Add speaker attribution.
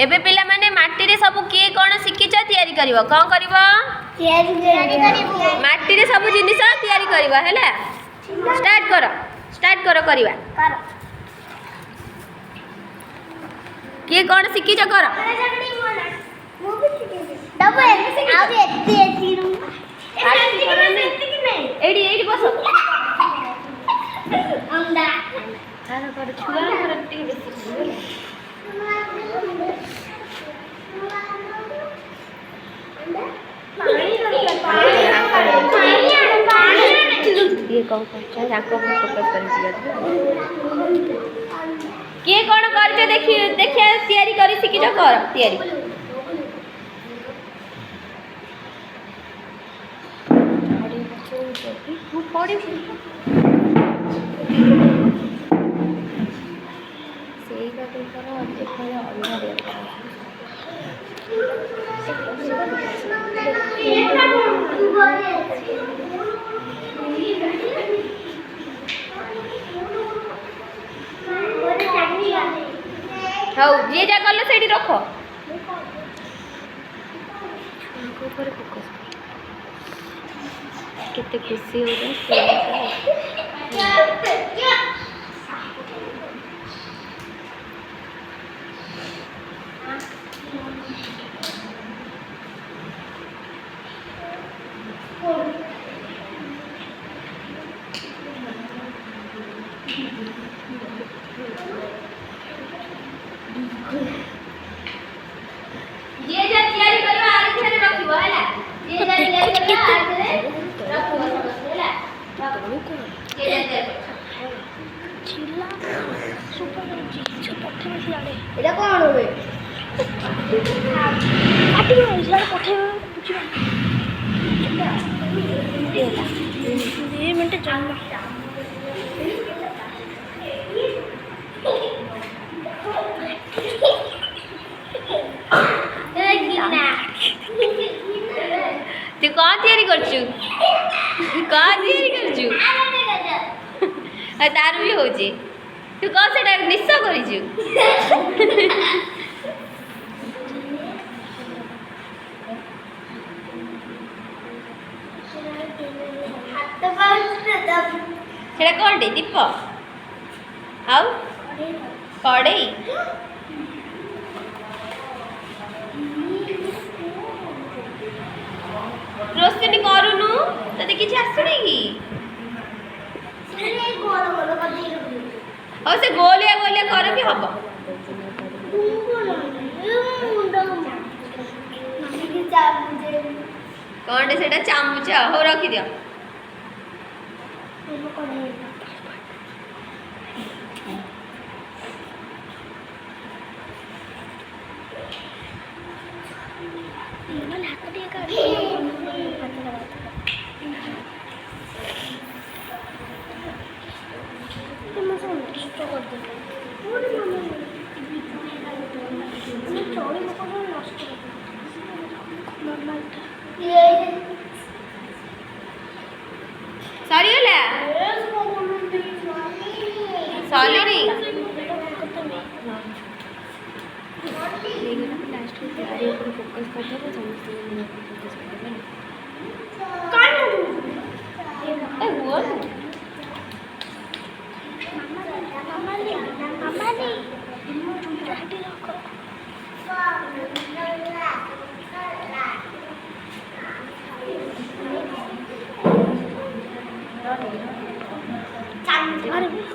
Speaker 1: एबे पिला माने माटी रे सब किए कोन शिखिछ तयारी करिवो कोन करिवो
Speaker 2: तयारी करिवो
Speaker 1: माटी रे सब जिनिस तयारी करिवो हैला स्टार्ट करो करिवा
Speaker 2: कर
Speaker 1: किए कोन शिखिछ कर
Speaker 2: डबल आउ एती रू
Speaker 1: एडी बस
Speaker 2: अंडा
Speaker 1: तार कर छुआ कर टिके बेसी ये कौन करछा जाको फोकस कर दिया के कोन करछे देखिया तयारी करी शिखिछ कर तयारी तू पड़ी सेई का करो देखो अलग देखो हाउ जे जा करले सेठी रखो आंखों पर फोकस कितने खुशी हो रहे ये जा तैयारी करबा आरी थरे रखिबो हैला ये जा तैयारी करबा आरी थरे रखिबो हैला ये जा
Speaker 2: चिल्ला सुपर जी पठे में सियाड़े
Speaker 1: एटा कोन होबे
Speaker 2: आटी में सियाड़े पठे बुझिबा ये मिनट जन्म
Speaker 1: तू कौन तैयारी करछु कौन तैयारी करछु तार भी हो जे तू कौन सेटा निश्चय करिछु सेटा कोन दे दीप आउ कड़ई रोशनी करूनु तते किछ आसुनी की और से गोलिया गोलिया कर भी हबो कौन सेटा चामच हो रखी दियो सॉरी होला सॉरी लास्ट में तैयारी ऊपर फोकस करते हैं समझते हैं फोकस करते हैं ए वो
Speaker 2: मामा